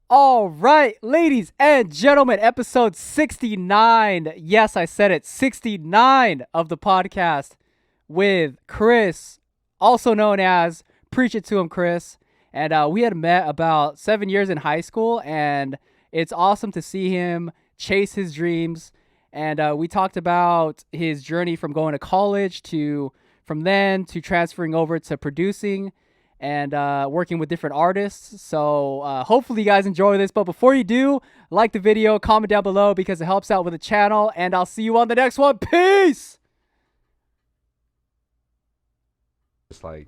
All right, ladies and gentlemen, episode 69. Yes, I said it, 69 of the podcast with Chris, also known as Preachit2emchris. And we had met about 7 years in high school, and it's awesome to see him chase his dreams. And we talked about his journey from going to college to from then to transferring over to producing and working with different artists. So hopefully you guys enjoy this. But before you do, like the video, comment down below because it helps out with the channel. And I'll see you on the next one. Peace! Just like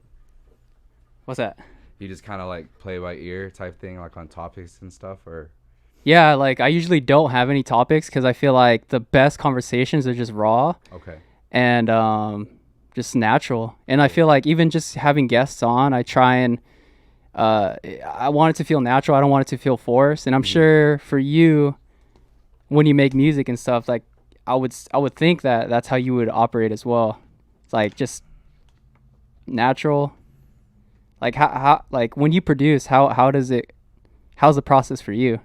What's that? you just kind of like play by ear type thing, like on topics and stuff, or Yeah, like I usually don't have any topics because I feel like the best conversations are just raw okay. and just natural. And I feel like even just having guests on, I try and I want it to feel natural. I don't want it to feel forced. And I'm sure for you, when you make music and stuff, like I would think that that's how you would operate as well. It's like just natural. Like how like when you produce, how's the process for you?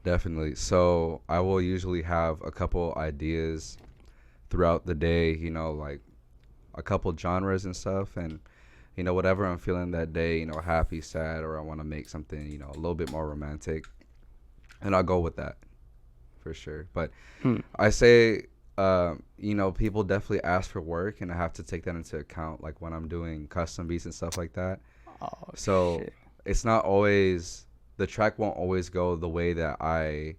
Definitely. So I will usually have a couple ideas throughout the day, like a couple genres and stuff, and whatever I'm feeling that day, happy, sad, or I want to make something, a little bit more romantic, and I'll go with that for sure. But I say, people definitely ask for work, and I have to take that into account, like when I'm doing custom beats and stuff like that. Oh, So shit. it's not always, the track won't always go the way that I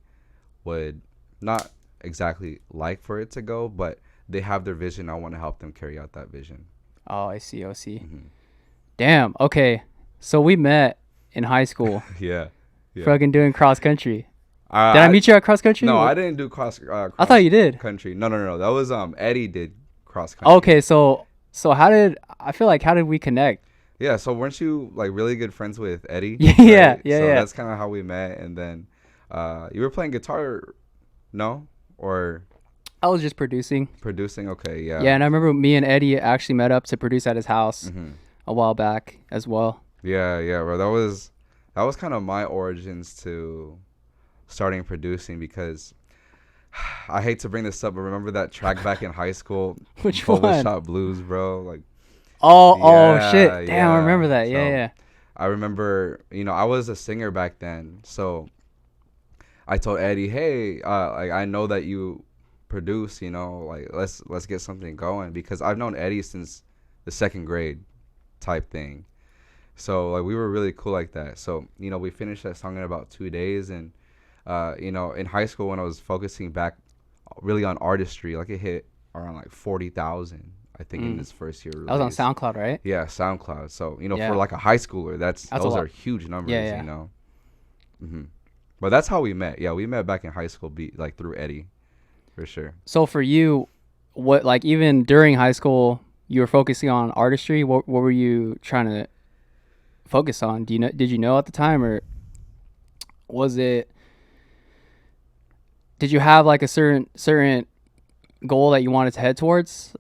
would not exactly like for it to go, but they have their vision. I want to help them carry out that vision. Oh, I see. I see. Hmm. Damn. Okay. So we met in high school, Yeah. Yeah. fucking doing cross country. I, Did I meet you at cross country? No, I didn't do cross I thought you did. country. No. That was Eddie did cross country. Okay. So how did we connect? Yeah. So weren't you like really good friends with Eddie? Yeah. Right? Yeah. So Yeah. that's kind of how we met, and then you were playing guitar, no, or I was just producing. producing. Okay. Yeah. Yeah, and I remember me and Eddie actually met up to produce at his house Hmm. a while back as well. Yeah, bro. That was kind of my origins to starting producing, because I hate to bring this up, but remember that track back in high school, Which Boba one? Shot Blues, bro? Like, Oh shit. yeah, Damn, I remember that. So Yeah. I remember, I was a singer back then, so I told Eddie, hey, like I know that you produce, like let's get something going, because I've known Eddie since the second grade type thing. So like we were really cool like that. So we finished that song in about 2 days, and in high school when I was focusing back really on artistry, like it hit around like 40,000, I think, in Mm. this first year That was on release. SoundCloud, right? Yeah, SoundCloud. So Yeah. for like a high schooler, That's a those lot. are huge numbers. Yeah. Hmm. But that's how we met. Yeah, we met back in high school, like through Eddie, for sure. So for you, what like even during high school, you were focusing on artistry. What were you trying to focus on? Do you know? Did you know at the time, or was it? Did you have like a certain goal that you wanted to head towards?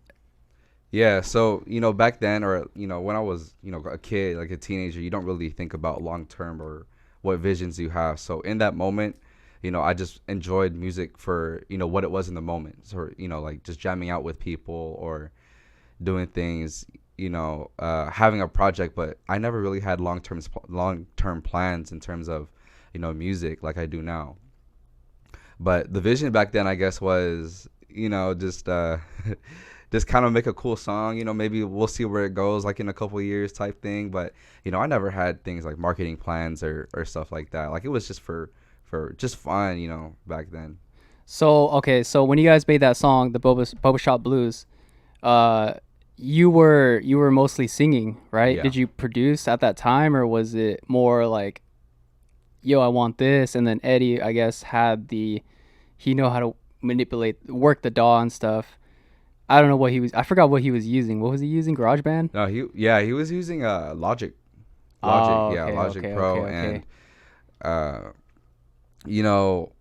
Yeah, so back then, or when I was a kid, like a teenager, you don't really think about long term or what visions you have. So in that moment, I just enjoyed music for what it was in the moment. So like just jamming out with people or doing things, having a project. But I never really had long term plans in terms of music like I do now. But the vision back then, I guess, was just just kind of make a cool song. Maybe we'll see where it goes, like in a couple of years type thing. But I never had things like marketing plans or stuff like that. Like it was just for just fun, back then. So okay, so when you guys made that song, the Boba Shop Blues, uh, you were mostly singing, right? Yeah. Did you produce at that time, or was it more like, yo, I want this, and then Eddie, I guess, he know how to work the DAW and stuff. I don't know what he was. I forgot what he was using. What was he using? GarageBand. No, he was using Logic. Oh, Yeah, okay, Logic okay, Pro. okay, And okay. uh you know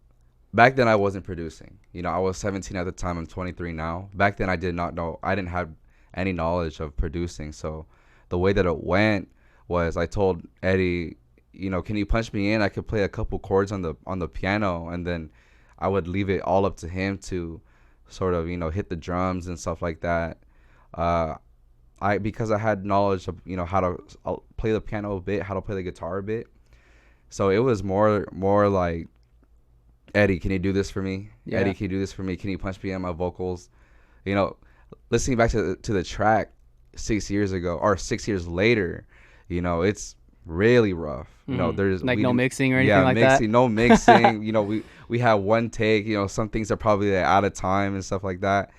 back then I wasn't producing. I was 17 at the time. I'm 23 now. Back then I didn't have any knowledge of producing. So the way that it went was I told Eddie, can you punch me in? I could play a couple chords on the piano, and then I would leave it all up to him to sort of, hit the drums and stuff like that. Uh, because I had knowledge of, how to play the piano a bit, how to play the guitar a bit. So it was more like, Eddie, can you do this for me? Yeah. Eddie, can you do this for me? Can you punch me in my vocals? Listening back to the track 6 years ago or 6 years later, it's really rough. There's like no mixing or anything like that. No mixing. we have one take. Some things are probably out of time and stuff like that.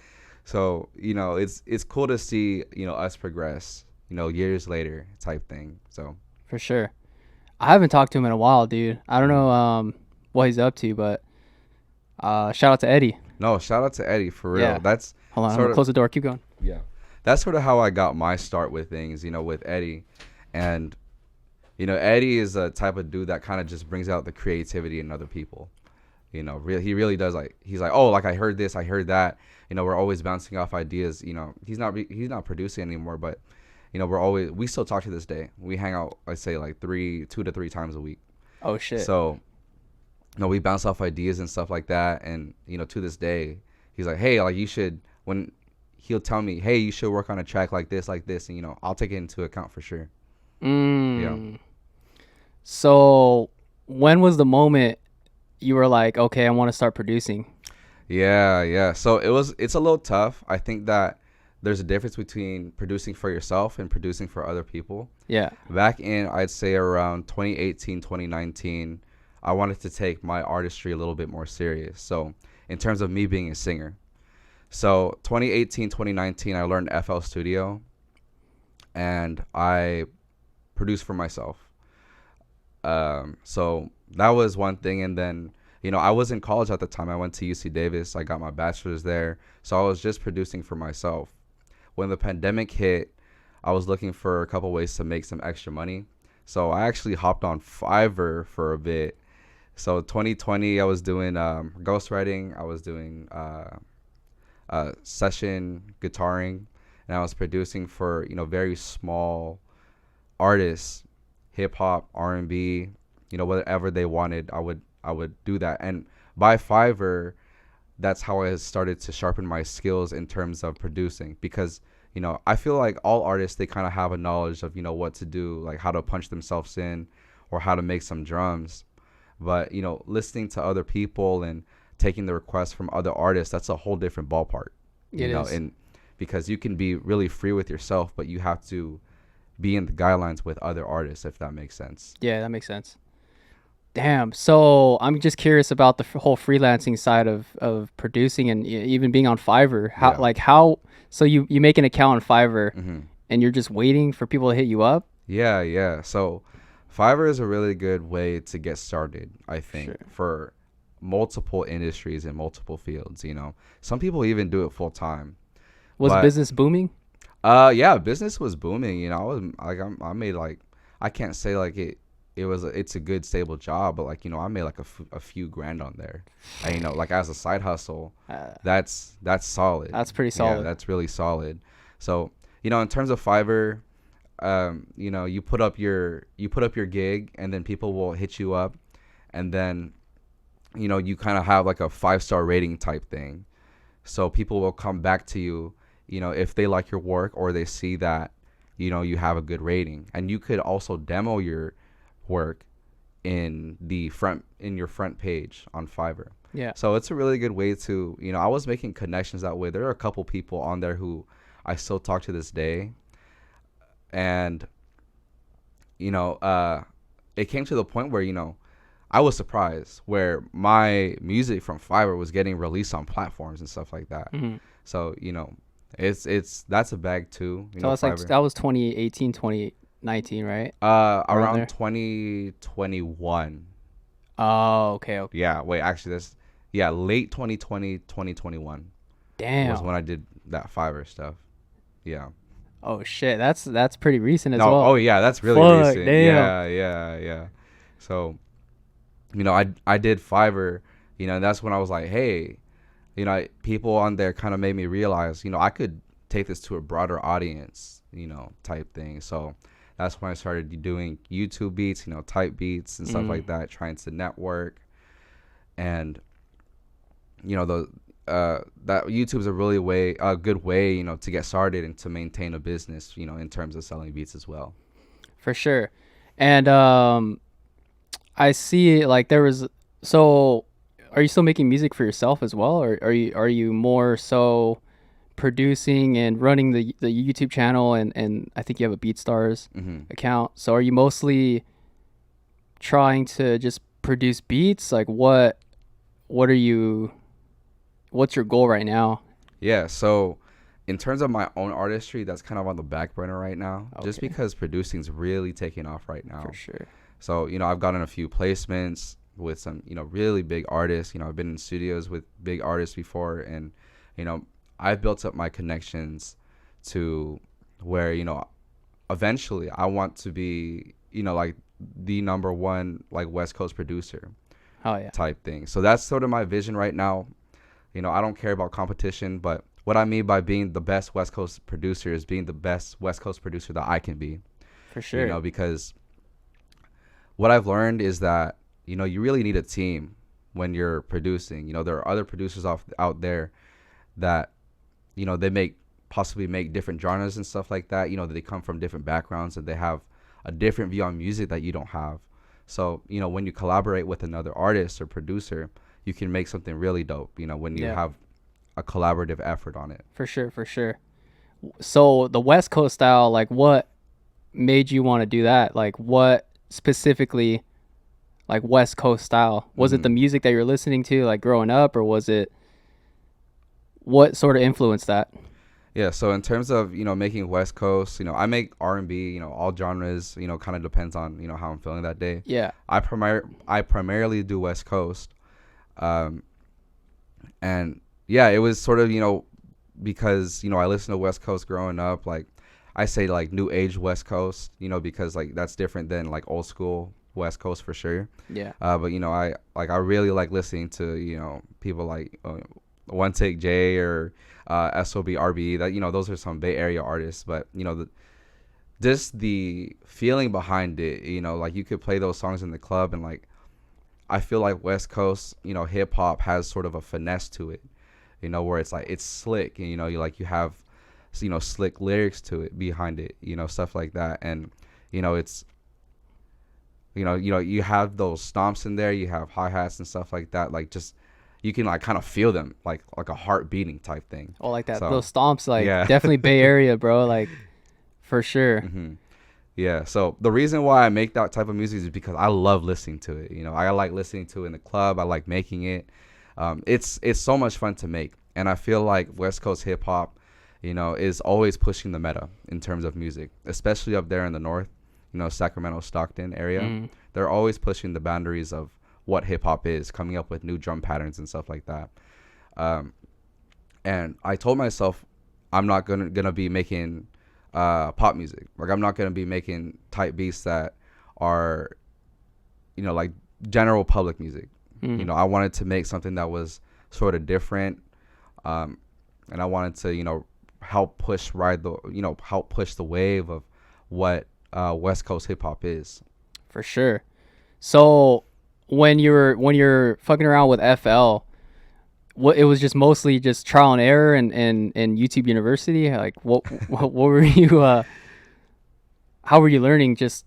So it's cool to see us progress. Years later type thing. So for sure, I haven't talked to him in a while, dude. I don't know what he's up to, but shout out to Eddie. No, shout out to Eddie for real. Yeah. That's hold on. I'm gonna close the door. Keep going. Yeah, that's sort of how I got my start with things. With Eddie, and Eddie is a type of dude that kind of just brings out the creativity in other people. He really does. Like, he's like, oh, like I heard this, I heard that. We're always bouncing off ideas. He's not producing anymore, but we still talk to this day. We hang out, I say, like 2 to 3 times a week. Oh shit. So we bounce off ideas and stuff like that, and to this day, he's like, hey, like you should, when he'll tell me, hey, you should work on a track like this, and I'll take it into account for sure. Yeah. So when was the moment you were like, okay, I want to start producing? Yeah. So it's a little tough. I think that there's a difference between producing for yourself and producing for other people. Yeah. Back in, I'd say around 2018, 2019, I wanted to take my artistry a little bit more serious. So in terms of me being a singer. So 2018, 2019, I learned FL Studio, and I produced for myself. So that was one thing. And then, I was in college at the time. I went to UC Davis. I got my bachelor's there. So I was just producing for myself. When the pandemic hit, I was looking for a couple ways to make some extra money. So I actually hopped on Fiverr for a bit. So 2020, I was doing ghostwriting. I was doing session guitaring, and I was producing for very small artists, hip hop, R&B, whatever they wanted. I would do that, and by Fiverr, that's how I started to sharpen my skills in terms of producing, because I feel like all artists, they kind of have a knowledge of what to do, like how to punch themselves in or how to make some drums. But listening to other people and taking the requests from other artists, that's a whole different ballpark. It is. And because you can be really free with yourself, but you have to be in the guidelines with other artists, if that makes sense. Yeah, that makes sense. Damn. So I'm just curious about the whole freelancing side of producing and even being on Fiverr. So you make an account on Fiverr, Mm-hmm. and you're just waiting for people to hit you up? Yeah. So Fiverr is a really good way to get started, I think, Sure. for multiple industries and multiple fields. Some people even do it full time. Was business booming? Yeah, business was booming. I was like, I made like, I can't say like it's a good stable job, but like I made like a few grand on there. And, like as a side hustle, that's solid. That's pretty solid. Yeah, that's really solid. So in terms of Fiverr, you put up your gig, and then people will hit you up, and then you kind of have like a 5-star rating type thing. So people will come back to you, if they like your work or they see that you have a good rating. And you could also demo your work in your front page on Fiverr. Yeah. So it's a really good way to, I was making connections that way. There are a couple people on there who I still talk to this day. And, it came to the point where, I was surprised where my music from Fiverr was getting released on platforms and stuff like that. Mm-hmm. So, that's a bag too. So it's like, that was 2018, 2019, right? Around 2021. Oh, okay. Yeah, wait, actually late 2020, 2021. Damn. Was when I did that Fiverr stuff. Yeah. Oh shit, that's pretty recent as well. Oh yeah, that's really recent. Damn. Yeah. So, I did Fiverr, and that's when I was like, hey, people on there kind of made me realize, I could take this to a broader audience, type thing. So That's when I started doing YouTube beats, type beats and stuff like that, trying to network. And the that YouTube's a good way, to get started and to maintain a business, in terms of selling beats as well. For sure. And I see like there was so are you still making music for yourself as well, or are you more so producing and running the YouTube channel, and I think you have a BeatStars account. So are you mostly trying to just produce beats? Like what's your goal right now? Yeah, so in terms of my own artistry, that's kind of on the back burner right now, just because producing's really taking off right now. For sure. So, I've gotten a few placements with some, really big artists. I've been in studios with big artists before, and, I've built up my connections to where, eventually I want to be, like the number one, like West Coast producer type thing. So that's sort of my vision right now. I don't care about competition, but what I mean by being the best West Coast producer is being the best West Coast producer that I can be. For sure. Because what I've learned is that, you really need a team when you're producing. There are other producers out there that, they possibly make different genres and stuff like that. They come from different backgrounds and they have a different view on music that you don't have. So, when you collaborate with another artist or producer, you can make something really dope, when you have a collaborative effort on it. For sure, for sure. So the West Coast style, like what made you want to do that? Like what specifically, like West Coast style? Was it the music that you're listening to like growing up, or was it what sort of influenced that? Yeah, so in terms of, making West Coast, I make R&B, all genres, kind of depends on, how I'm feeling that day. Yeah. I primarily do West Coast. And yeah, it was sort of, because, I listened to West Coast growing up, like I say like new age West Coast, because like that's different than like old school West Coast for sure. Yeah. But, I really like listening to, people like One Take J or SOB RB, that, those are some Bay Area artists, but, just the feeling behind it, like you could play those songs in the club and like, I feel like West Coast, hip hop has sort of a finesse to it, where it's like it's slick, and you have, slick lyrics to it behind it, stuff like that, and it's, you have those stomps in there, you have hi hats and stuff like that, like just you can like kind of feel them like a heart beating type thing. Oh, like that. So, those stomps, like definitely Bay Area, bro. Like for sure. Yeah, so the reason why I make that type of music is because I love listening to it. I like listening to it in the club. I like making it. It's so much fun to make. And I feel like West Coast hip hop, is always pushing the meta in terms of music, especially up there in the north, Sacramento, Stockton area. They're always pushing the boundaries of what hip hop is, coming up with new drum patterns and stuff like that. And I told myself I'm not gonna be making pop music. Like I'm not gonna be making type beats that are, like general public music. I wanted to make something that was sort of different, and I wanted to, help push the wave of what West Coast hip hop is. For sure. So when you're fucking around with FL, it was just mostly just trial and error and YouTube University. Like what were you how were you learning just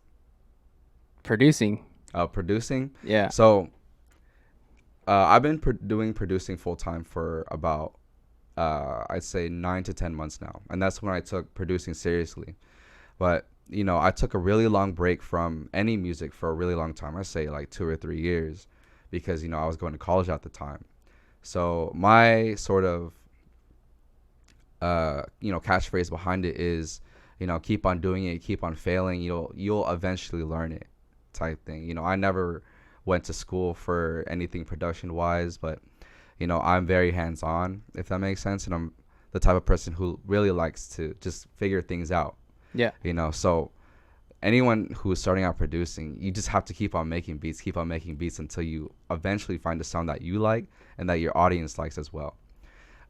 producing? Producing? Yeah. So I've been doing producing full time for about I'd say 9 to 10 months now, and that's when I took producing seriously. But I took a really long break from any music for a really long time. I say like 2 or 3 years, because I was going to college at the time. So my sort of catchphrase behind it is, keep on doing it, keep on failing, you'll eventually learn it, type thing. I never went to school for anything production wise, but I'm very hands on, if that makes sense, and I'm the type of person who really likes to just figure things out. Yeah. So anyone who is starting out producing, you just have to keep on making beats until you eventually find a sound that you like and that your audience likes as well.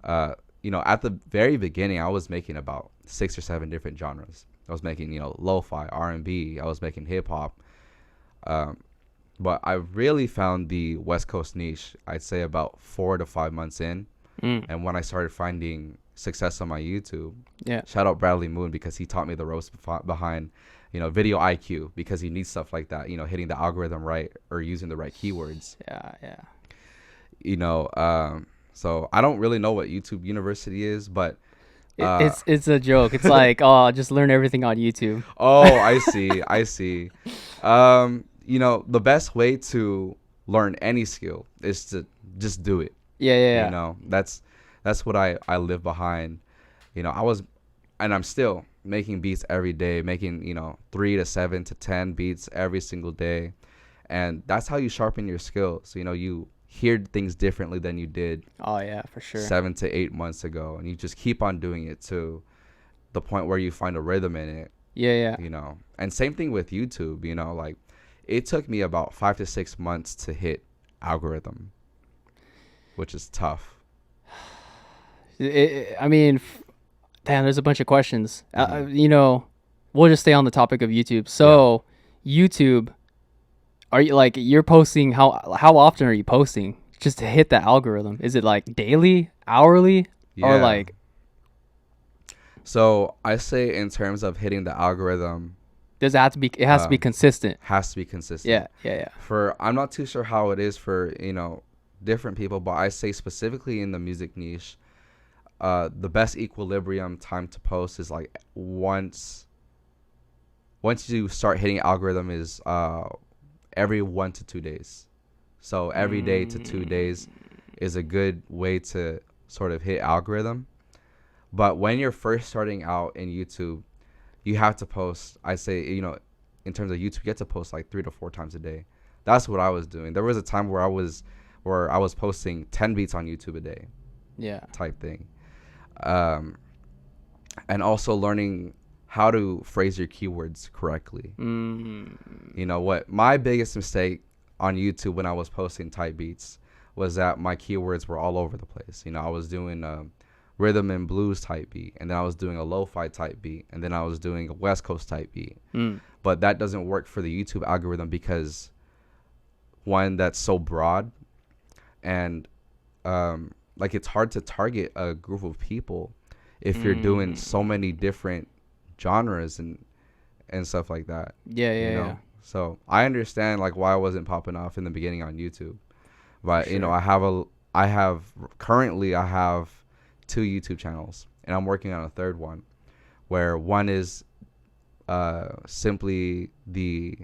At the very beginning, I was making about 6 or 7 different genres. I was making, lo-fi, R&B. I was making hip hop. But I really found the West Coast niche, I'd say about 4 to 5 months in. And when I started finding success on my YouTube, shout out Bradley Moon, because he taught me the ropes behind, video IQ, because he needs stuff like that, hitting the algorithm right or using the right keywords. So I don't really know what YouTube University is, but it's a joke. It's like, oh, just learn everything on YouTube. Oh, I see. The best way to learn any skill is to just do it. That's what I live behind. I was, and I'm still making beats every day, making 3 to 7 to 10 beats every single day, and that's how you sharpen your skills. You hear things differently than you did. Oh yeah, for sure. 7 to 8 months ago, and you just keep on doing it to the point where you find a rhythm in it. And same thing with YouTube. Like, it took me about 5 to 6 months to hit algorithm, which is tough. I mean, damn, there's a bunch of questions. We'll just stay on the topic of YouTube. So YouTube, are you like, you're posting, how often are you posting just to hit the algorithm? Is it like daily, hourly, or like? So I say in terms of hitting the algorithm, does it have to be? It has to be consistent. Has to be consistent. Yeah. I'm not too sure how it is for different people, but I say specifically in the music niche, the best equilibrium time to post is like once you start hitting algorithm is every 1 to 2 days. So every day to 2 days is a good way to sort of hit algorithm. But when you're first starting out in YouTube, you have to post, I say, in terms of YouTube, you get to post like 3 to 4 times a day. That's what I was doing. There was a time where I was posting 10 beats on YouTube a day. Type thing. And also learning how to phrase your keywords correctly. What my biggest mistake on YouTube when I was posting type beats was that my keywords were all over the place. I was doing rhythm and blues type beat, and then I was doing a lo-fi type beat, and then I was doing a West Coast type beat. But that doesn't work for the YouTube algorithm because, one, that's so broad, and like, it's hard to target a group of people if you're doing so many different genres and stuff like that. So I understand like why I wasn't popping off in the beginning on YouTube, but I have currently 2 YouTube channels, and I'm working on a third one, where one is simply the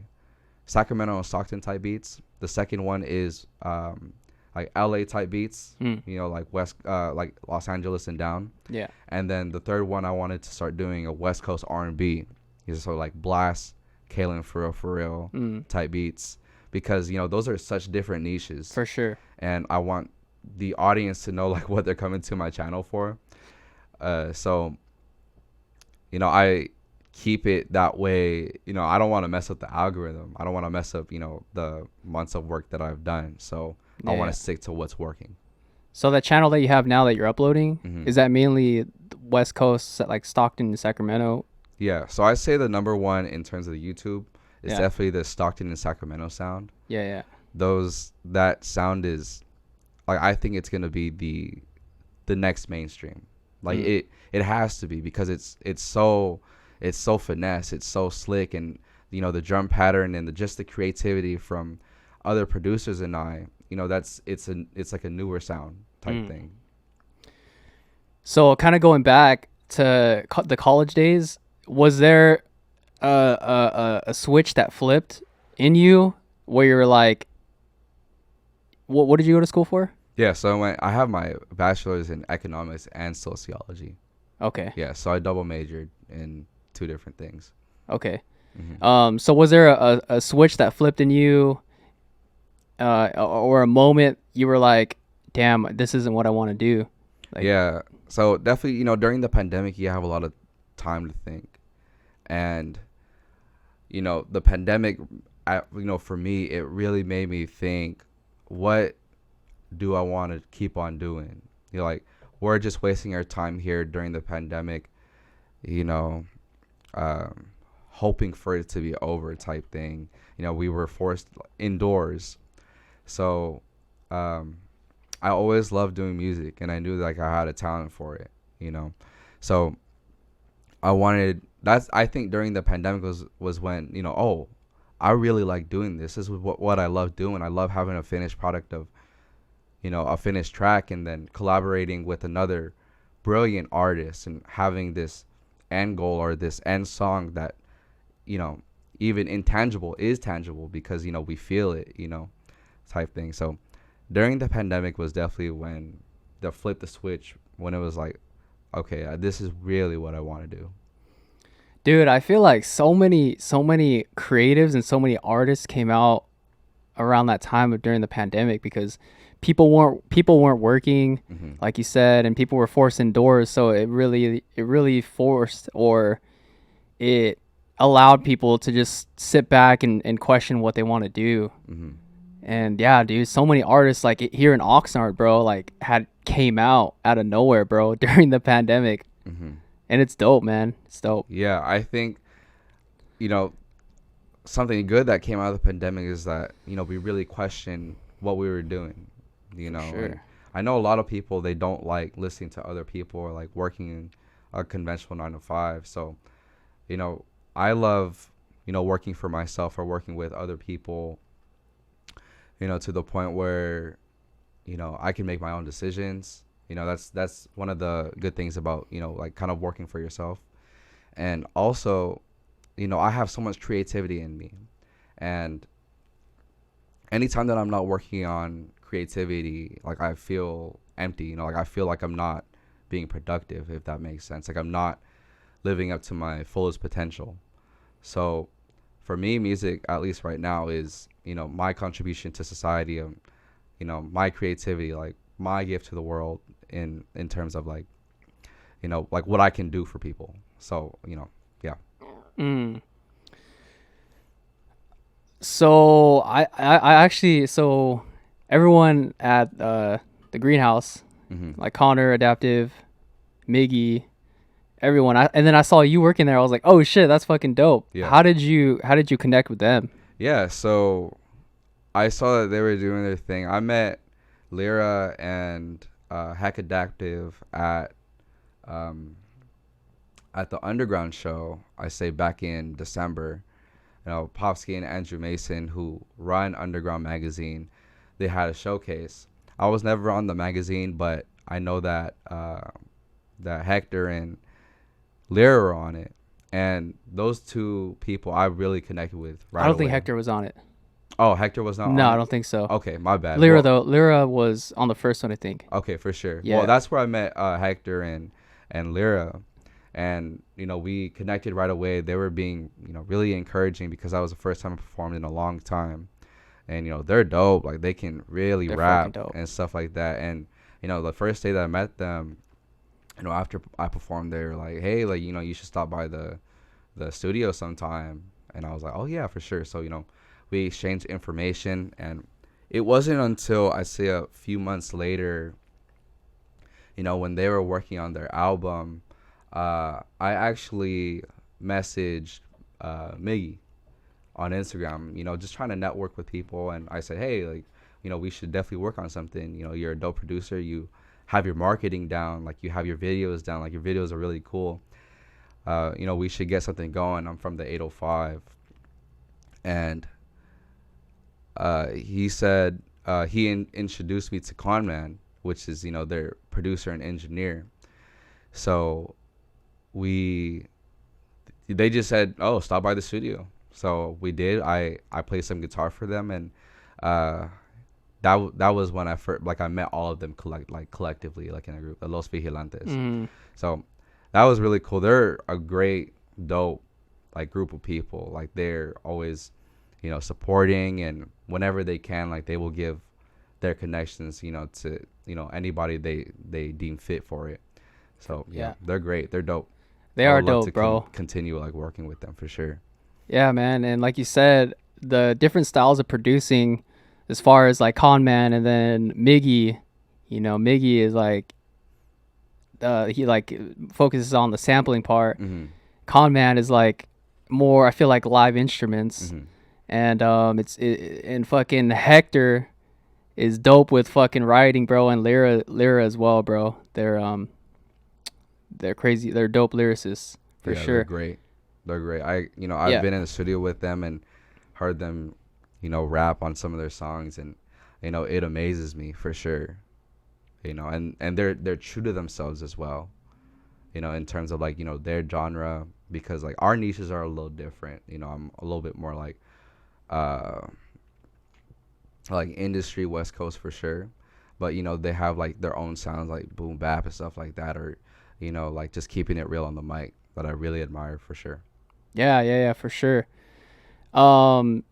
Sacramento and Stockton type beats. The second one is like LA type beats, like like Los Angeles and down. And then the third one, I wanted to start doing a West Coast R&B, so like Blast, Kalen for real type beats, because those are such different niches. For sure. And I want the audience to know like what they're coming to my channel for. So I keep it that way. I don't want to mess up the algorithm. I don't want to mess up the months of work that I've done. So I want to stick to what's working. So that channel that you have now that you're uploading, is that mainly West Coast, like Stockton and Sacramento? So I say the number one in terms of the YouTube is definitely the Stockton and Sacramento sound. That sound is like, I think it's gonna be the next mainstream. Like it has to be, because it's so finesse, it's so slick, and the drum pattern and just the creativity from other producers and it's like a newer sound type thing. So kind of going back to the college days, was there a switch that flipped in you where you're like, what did you go to school for? So I have my bachelor's in economics and sociology. Okay. So I double majored in 2 different things. Okay. So was there a switch that flipped in you, or a moment you were like, damn, this isn't what I want to do? Like, so definitely, during the pandemic, you have a lot of time to think, and the pandemic, for me, it really made me think, what do I want to keep on doing? Like, we're just wasting our time here during the pandemic. hoping for it to be over type thing. We were forced indoors. So I always loved doing music, and I knew like I had a talent for it. So I think during the pandemic was when, oh, I really like doing this. This is what I love doing. I love having a finished product of, a finished track, and then collaborating with another brilliant artist and having this end goal or this end song that, even intangible is tangible because, we feel it, type thing. So during the pandemic was definitely when the flip the switch, when it was like, okay, this is really what I want to do. Dude, I feel like so many creatives and so many artists came out around that time during the pandemic because people weren't working, Mm-hmm. like you said, and people were forced indoors. So it really forced, or it allowed people to just sit back and question what they want to do. Mm-hmm. And yeah, dude, so many artists like here in Oxnard, bro, like came out of nowhere, bro, during the pandemic. Mm-hmm. And it's dope, man. It's dope. Yeah, I think, something good that came out of the pandemic is that, we really questioned what we were doing, Sure. And I know a lot of people, they don't like listening to other people or like working in a conventional 9 to 5. So, I love, working for myself or working with other people, to the point where, I can make my own decisions. That's one of the good things about, like kind of working for yourself. And also, I have so much creativity in me. And anytime that I'm not working on creativity, like I feel empty, like I feel like I'm not being productive, if that makes sense. Like I'm not living up to my fullest potential. So for me, music, at least right now, is, my contribution to society, my creativity, like my gift to the world in terms of like, like what I can do for people. So, yeah. Mm. So I actually, so everyone at the greenhouse, Mm-hmm. like Connor, Adaptive, Miggy, everyone, and then I saw you working there. I was like, oh shit, that's fucking dope. Yeah. How did you connect with them? Yeah, so I saw that they were doing their thing. I met Lyra and Hack Adaptive at the Underground show, I say back in December. Popsky and Andrew Mason, who run Underground magazine, they had a showcase. I was never on the magazine, but I know that that Hector and Lyra were on it, and those two people I really connected with right away. I don't think Hector was on it. Oh, Hector was not on No, it? I don't think so. Okay, my bad. Lyra was on the first one, I think. Okay, for sure. Yeah. Well, that's where I met Hector and Lyra. And, we connected right away. They were being, really encouraging because that was the first time I performed in a long time. And, they're dope. Like, they can really They're rap fucking dope. and stuff like that. And, the first day that I met them, after I performed, they were like, hey, like, you should stop by the studio sometime. And I was like, oh, yeah, for sure. So, we exchanged information. And it wasn't until, I say, a few months later, when they were working on their album, I actually messaged Miggy on Instagram, just trying to network with people. And I said, hey, like, we should definitely work on something. You're a dope producer. You have your marketing down. Like, you have your videos down. Like, your videos are really cool. We should get something going. I'm from the 805. And he said he introduced me to Conman, which is, their producer and engineer. So they just said, oh, stop by the studio. So we did. I played some guitar for them, and that was when I first, like, I met all of them collectively, like in a group, Los Vigilantes. Mm. So that was really cool. They're a great, dope, like, group of people. Like, they're always, supporting, and whenever they can, like, they will give their connections, to, anybody they deem fit for it. So yeah, they're great. They're dope. They are dope, bro. Continue like working with them for sure. Yeah, man. And like you said, the different styles of producing, as far as like Conman and then Miggy, Miggy is like, he like focuses on the sampling part. Mm-hmm. Con Man is like more, I feel like, live instruments. Mm-hmm. And and fucking Hector is dope with fucking writing, bro, and Lyra as well, bro. They're crazy. They're dope lyricists for Yeah, they're sure. great. They're great. I've Yeah. been in the studio with them and heard them, rap on some of their songs, and it amazes me for sure. And they're true to themselves as well. In terms of like their genre, because like our niches are a little different. I'm a little bit more uh like industry West Coast for sure, but they have like their own sounds like boom bap and stuff like that, or like just keeping it real on the mic that I really admire for sure. Yeah, for sure.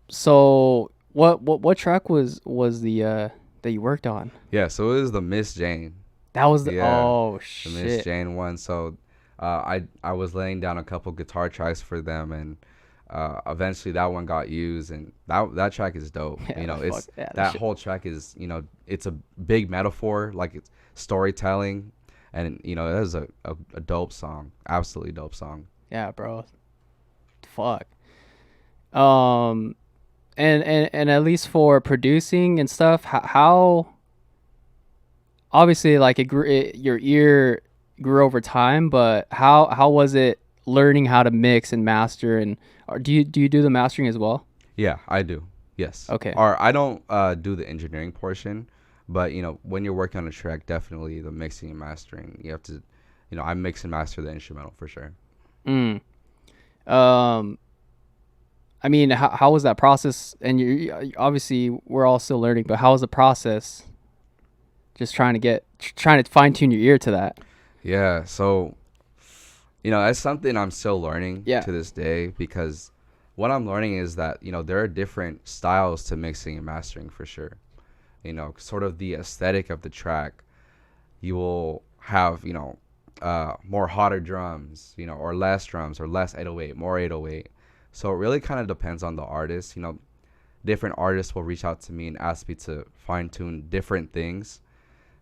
So what track was the that you worked on? Yeah, so it was the Miss Jane. That was the Yeah, oh the Miss shit. Jane one. So I was laying down a couple guitar tracks for them, and eventually that one got used, and that track is dope. Yeah, fuck It's yeah, that whole track is it's a big metaphor, like it's storytelling, and it is a dope song, absolutely dope song. yeah, bro. Fuck. Um, and at least for producing and stuff, how obviously like your ear grew over time, but how was it learning how to mix and master, and or do you do the mastering as well? Yeah, I do. Yes. Okay. Or I don't do the engineering portion, but when you're working on a track, definitely the mixing and mastering. You have to, I mix and master the instrumental for sure. Mm. Um, I mean, how was that process? And obviously we're all still learning, but how was the process? Just trying to fine tune your ear to that. Yeah. So, that's something I'm still learning Yeah, to this day, because what I'm learning is that, there are different styles to mixing and mastering for sure. Sort of the aesthetic of the track. You will have, more hotter drums, or less drums, or less 808, more 808. So it really kind of depends on the artist. Different artists will reach out to me and ask me to fine tune different things.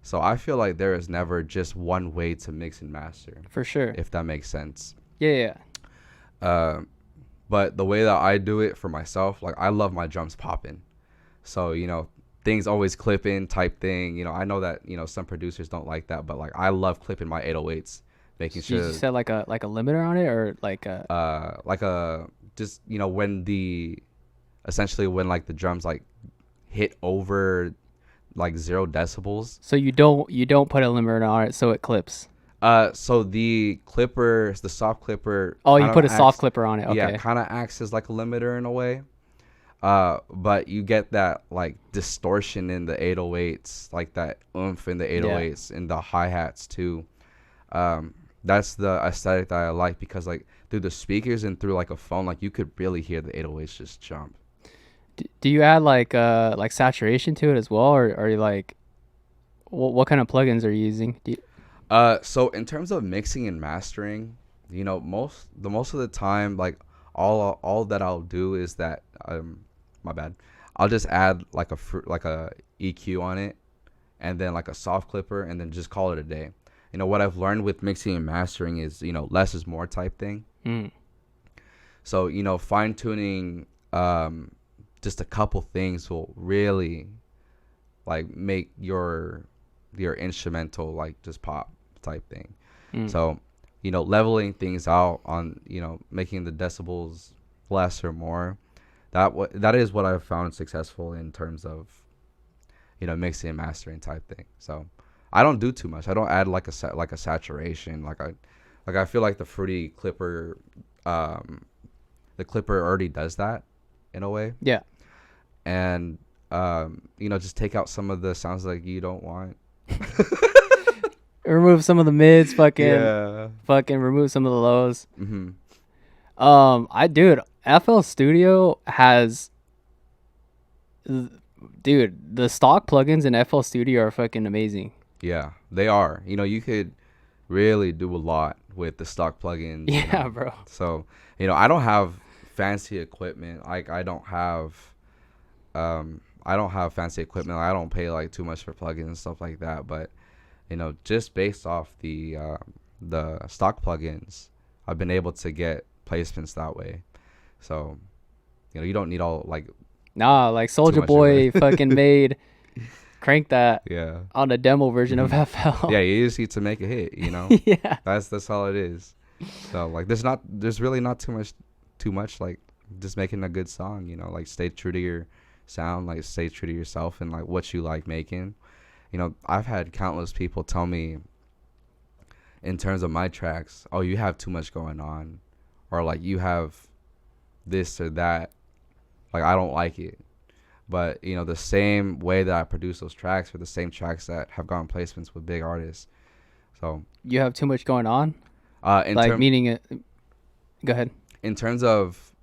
So I feel like there is never just one way to mix and master, for sure. if that makes sense. Yeah. Uh, but the way that I do it for myself, like I love my drums popping. So, things always clipping type thing. I know that, some producers don't like that, but like I love clipping my 808s, making So you sure set like a limiter on it, or like a like a just when essentially when like the drums like hit over like 0 decibels. so you don't put a limiter on it so it clips. So the clipper, the soft clipper, Oh, you kind put of a soft acts, clipper on it. yeah, Okay. kind of acts as like a limiter in a way. But you get that like distortion in the 808s, like that oomph in the Yeah. 808s and the hi-hats too. That's the aesthetic that I like, because like through the speakers and through like a phone, like you could really hear the 808s just jump. Do you add like saturation to it as well, or are you like what kind of plugins are you using? So in terms of mixing and mastering, most of the time, like all that I'll do is that my bad, I'll just add like like a EQ on it, and then like a soft clipper, and then just call it a day. What I've learned with mixing and mastering is less is more type thing. Mm. So fine tuning just a couple things will really like make your instrumental like just pop type thing. Mm. So leveling things out on making the decibels less or more, that is what I've found successful in terms of mixing and mastering type thing. So I don't do too much. I don't add like a saturation. I feel like the Fruity Clipper, the Clipper already does that in a way. Yeah. And just take out some of the sounds like you don't want. Remove some of the mids, Yeah. fucking remove some of the lows. Mm-hmm. Dude, FL Studio has, dude, the stock plugins in FL Studio are fucking amazing. Yeah, they are. You could really do a lot with the stock plugins. Yeah, bro. So, I don't have fancy equipment. Like I don't have fancy equipment. I don't pay like too much for plugins and stuff like that. But, just based off the stock plugins, I've been able to get placements that way. So, you don't need all like Nah, like too Soldier much of Boy it. fucking made crank that Yeah. on the demo version of Mhm. FL. Yeah, you just need to make a hit, Yeah. That's all it is. So like there's really not too much like just making a good song, like stay true to your sound, like stay true to yourself and like what you like making. I've had countless people tell me in terms of my tracks, oh, you have too much going on, or like you have this or that. Like I don't like it. But the same way that I produce those tracks are the same tracks that have gotten placements with big artists. So You have too much going on? in Like, term meaning it. Go ahead. in terms of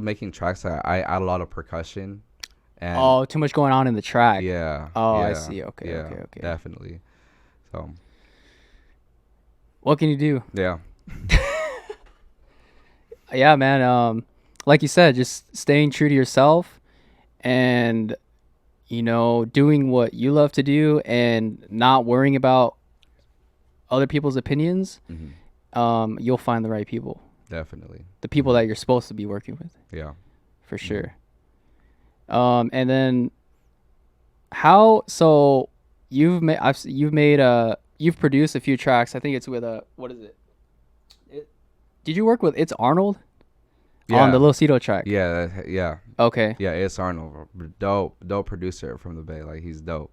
making tracks, I add a lot of percussion, and Oh, too much going on in the track. yeah, Oh, I yeah, see. Okay, yeah, okay. definitely. So What can you do? yeah, Yeah, man. Like you said, just staying true to yourself and, doing what you love to do and not worrying about other people's opinions. You'll find the right people. definitely. The people that you're supposed to be working with. Yeah. For sure. And then so you've produced a few tracks. I think it's with what is it? Did you work with It's Arnold on the Lil Cito track? Yeah. Okay. Yeah, it's Arnold. Dope producer from the Bay. Like he's dope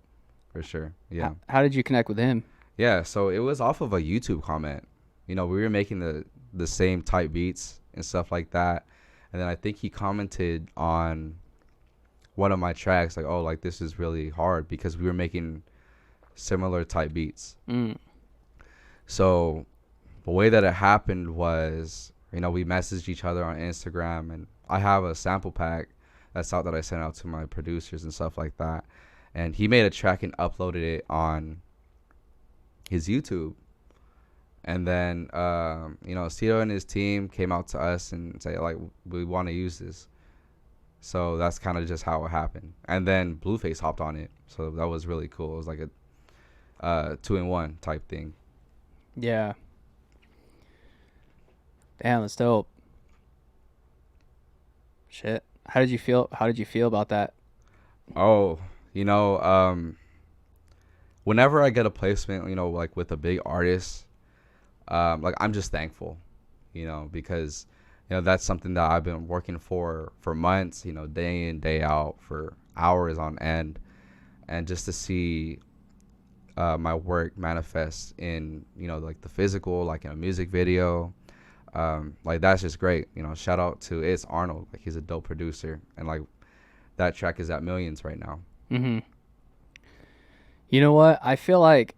for sure. Yeah. How did you connect with him? Yeah, so it was off of a YouTube comment. We were making the same type beats and stuff like that. And then I think he commented on one of my tracks like, "Oh, like this is really hard," because we were making similar type beats. So the way that it happened was, we messaged each other on Instagram, and I have a sample pack that's out that I sent out to my producers and stuff like that. And he made a track and uploaded it on his YouTube. And then, Cito and his team came out to us and say, like, we want to use this. So that's kind of just how it happened. And then Blueface hopped on it. So that was really cool. It was like a 2-in-1 type thing. Yeah. Damn, that's dope. Shit. How did you feel about that? Oh, whenever I get a placement, like with a big artist, like I'm just thankful, because that's something that I've been working for months, day in, day out, for hours on end, and just to see my work manifest in like the physical, like in a music video, like that's just great. Shout out to It's Arnold. Like he's a dope producer, and like that track is at millions right now. You know what? I feel like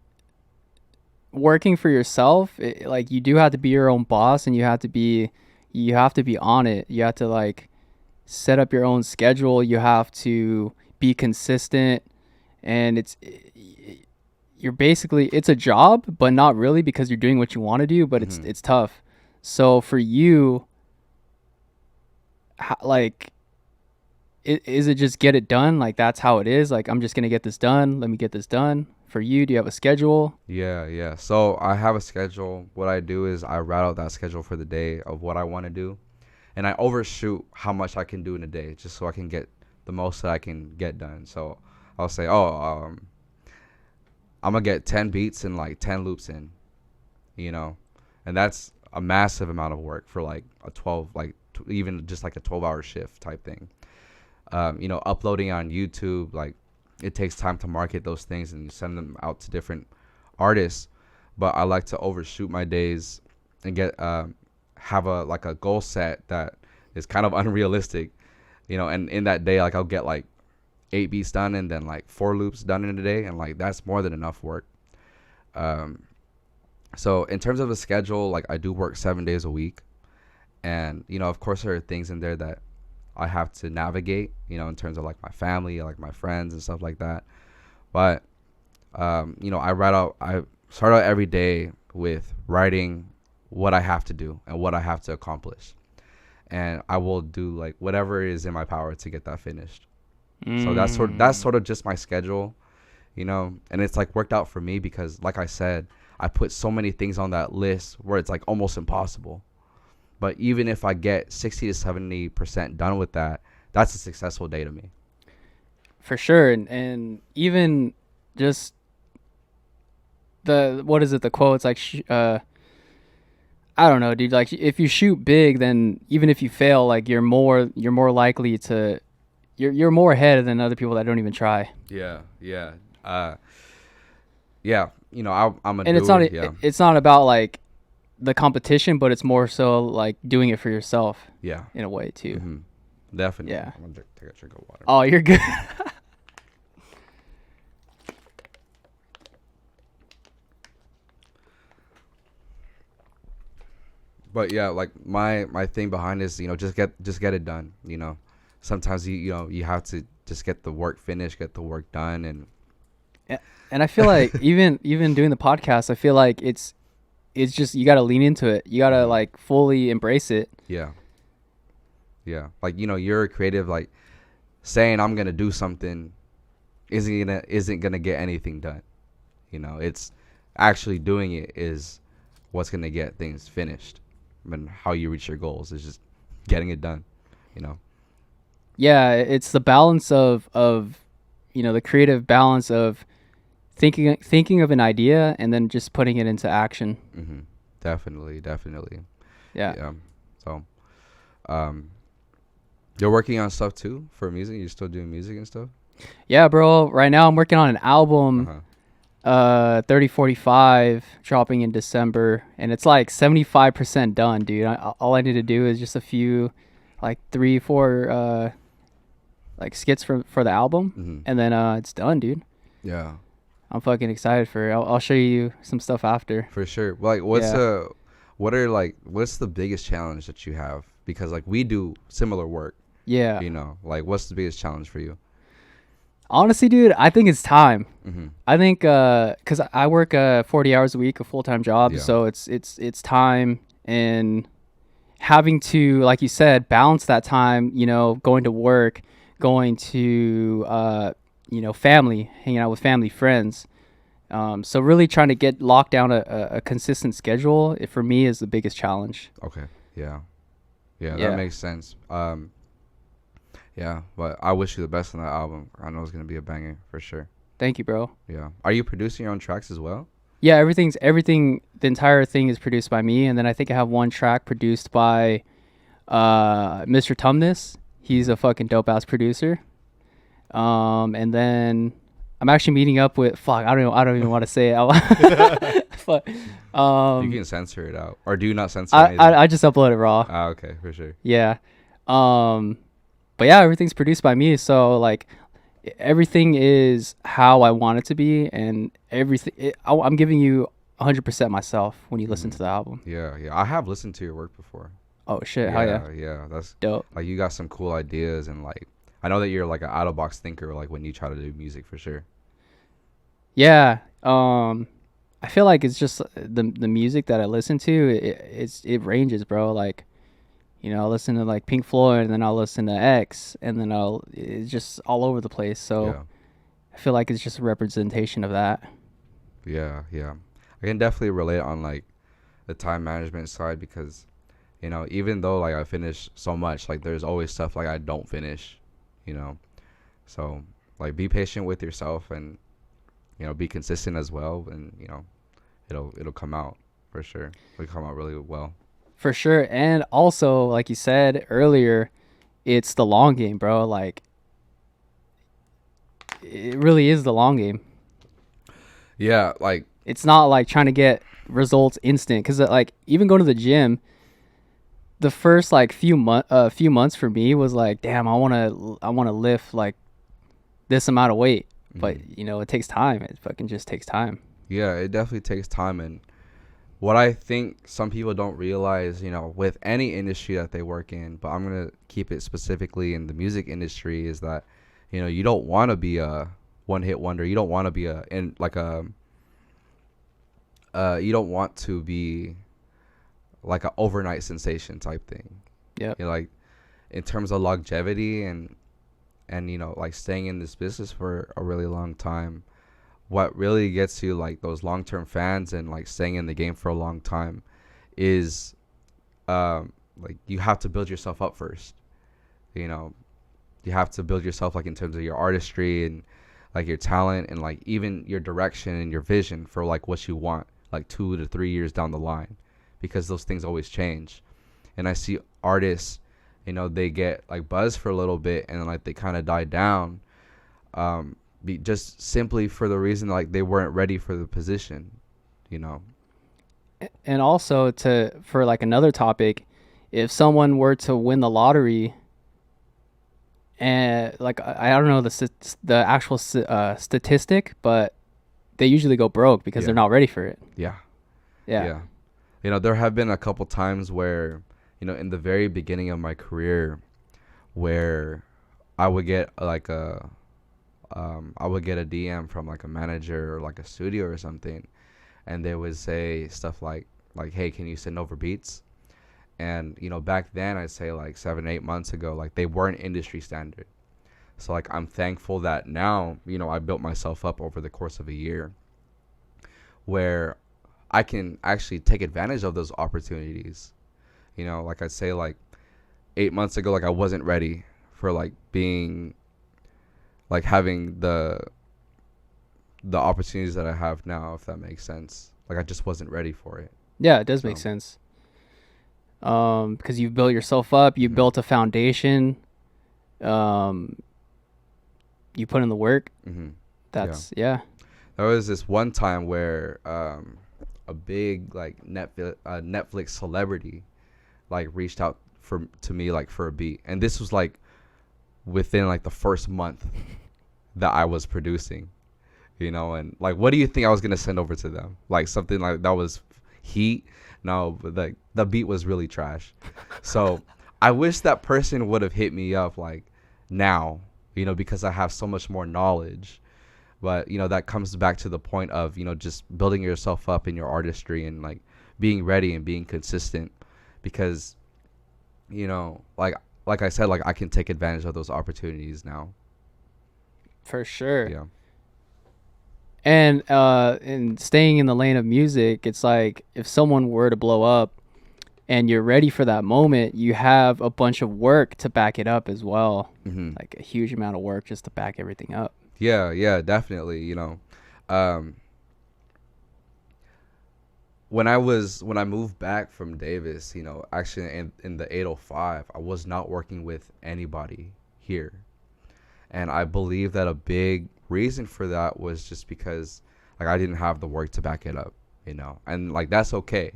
working for yourself, like you do have to be your own boss, and you have to be on it. You have to like set up your own schedule. You have to be consistent, and it's a job, but not really, because you're doing what you want to do, but it's tough. So for you, is it just get it done? Like that's how it is. Like, I'm just going to get this done. Let me get this done. For you, do you have a schedule? Yeah. So I have a schedule. What I do is I write out that schedule for the day of what I want to do, and I overshoot how much I can do in a day, just so I can get the most that I can get done. So I'll say, I'm gonna get 10 beats and like 10 loops in, and that's a massive amount of work for like a 12, like even just like a 12-hour shift type thing. Uploading on YouTube, like it takes time to market those things and send them out to different artists. But I like to overshoot my days and get have a goal set that is kind of unrealistic, and in that day, like I'll get like 8 beats done and then like 4 loops done in a day, and like that's more than enough work. So in terms of a schedule, like I do work 7 days a week, and of course there are things in there that I have to navigate, in terms of like my family, like my friends and stuff like that. But I start out every day with writing what I have to do and what I have to accomplish, and I will do like whatever is in my power to get that finished. So that's sort of just my schedule, and it's like worked out for me because, like I said, I put so many things on that list where it's like almost impossible. But even if I get 60 to 70% done with that, that's a successful day to me. For sure. And even just what is it? The quote, it's like, I don't know, dude. Like, if you shoot big, then even if you fail, like, you're more likely to, you're more ahead than other people that don't even try. Yeah. Yeah. You know, I'm a and dude. It's not about like the competition, but it's more so like doing it for yourself. Yeah. In a way too. Mm-hmm. Definitely. Yeah. I'm gonna take a drink of water. Oh, you're good. But yeah, like my thing behind this, you know, just get it done. You know, sometimes you know you have to just get the work finished, get the work done, and I feel like even doing the podcast, I feel like it's just, you got to lean into it. You got to like fully embrace it. Yeah. Like, you know, you're a creative. Like, saying I'm gonna do something isn't gonna get anything done. You know, it's actually doing it is what's gonna get things finished. And how you reach your goals is just getting it done. You know. Yeah, it's the balance of you know, the creative balance of thinking of an idea and then just putting it into action. Mm-hmm. Definitely. Yeah. So, you're working on stuff too for music. You're still doing music and stuff. Yeah, bro. Right now I'm working on an album, 3045, dropping in December, and it's like 75% done, dude. All I need to do is just a few, like 3-4, like skits for the album, and then it's done, dude. Yeah. I'm fucking excited for it. I'll show you some stuff after. For sure. Like, what's the biggest challenge that you have? Because like we do similar work. Yeah. You know, like what's the biggest challenge for you? Honestly, dude, I think it's time. Mm-hmm. I think because I work 40 hours a week, a full-time job, so it's time, and having to, like you said, balance that time. You know, going to work, going to you know, family, hanging out with family, friends. So really trying to lock down a consistent schedule, for me, is the biggest challenge. Okay. Yeah, that makes sense. Yeah, but I wish you the best on that album. I know it's gonna be a banger for sure. Thank you, bro. Yeah. Are you producing your own tracks as well? Yeah, everything. The entire thing is produced by me, and then I think I have one track produced by Mr. Tumnus. He's a fucking dope ass producer. And then I'm actually meeting up with I don't even want to say it. But you can censor it out, or do you not censor anything? I just upload it raw. Ah, okay, for sure. Yeah. But yeah, everything's produced by me, so like everything is how I want it to be, and everything I'm giving you 100% myself when you listen to the album. Yeah. I have listened to your work before. Oh shit! Hell yeah! Yeah, that's dope. Like, you got some cool ideas, and like I know that you're like an out of box thinker. Like when you try to do music, for sure. Yeah. I feel like it's just the music that I listen to. It ranges, bro. Like, you know, I'll listen to like Pink Floyd, and then I'll listen to X, and then it's just all over the place. So I feel like it's just a representation of that. Yeah. I can definitely relate on like the time management side, because, you know, even though like I finish so much, like there's always stuff like I don't finish, you know. So like be patient with yourself, and, you know, be consistent as well, and, you know, it'll come out for sure. It'll come out really well. For sure. And also, like you said earlier, it's the long game, bro. Like, it really is the long game. Yeah, like, it's not like trying to get results instant, because like even going to the gym, the first like few months for me was like, damn, I want to lift like this amount of weight. But you know, it takes time. It fucking just takes time. Yeah, it definitely takes time. And what I think some people don't realize, you know, with any industry that they work in, but I'm going to keep it specifically in the music industry, is that, you know, you don't want to be a one-hit wonder. You don't want to be you don't want to be like an overnight sensation type thing. Yeah. You know, like in terms of longevity and, you know, like staying in this business for a really long time, what really gets you like those long-term fans and like staying in the game for a long time is like you have to build yourself up first. You know, you have to build yourself like in terms of your artistry and like your talent and like even your direction and your vision for like what you want like 2 to 3 years down the line, because those things always change. And I see artists, you know, they get like buzz for a little bit and then like they kind of die down, just simply for the reason like they weren't ready for the position, you know. And also for like another topic, if someone were to win the lottery, and like I don't know the actual statistic, but they usually go broke because they're not ready for it. Yeah. Yeah. You know, there have been a couple times where, you know, in the very beginning of my career, where I would get like I would get a DM from like a manager or like a studio or something, and they would say stuff like, hey, can you send over beats? And, you know, back then I'd say like 7-8 months ago, like they weren't industry standard. So like I'm thankful that now, you know, I built myself up over the course of a year where I can actually take advantage of those opportunities. You know, like I say, like 8 months ago, like I wasn't ready for like being like having the opportunities that I have now, if that makes sense. Like I just wasn't ready for it. Yeah, it does make sense. Because you've built yourself up, you built a foundation, you put in the work. That's yeah. There was this one time where a big like Netflix celebrity like reached out to me like for a beat, and this was like within like the first month that I was producing, you know. And like, what do you think I was gonna send over to them? Like something like that was heat? No, but like the beat was really trash. So I wish that person would have hit me up like now, you know, because I have so much more knowledge. But, you know, that comes back to the point of, you know, just building yourself up in your artistry and like being ready and being consistent, because, you know, like I said, like I can take advantage of those opportunities now. For sure. Yeah. And staying in the lane of music, it's like if someone were to blow up and you're ready for that moment, you have a bunch of work to back it up as well. Like a huge amount of work just to back everything up. Yeah, definitely. You know, when I moved back from Davis, you know, actually in the 805, I was not working with anybody here. And I believe that a big reason for that was just because like I didn't have the work to back it up, you know. And like that's okay.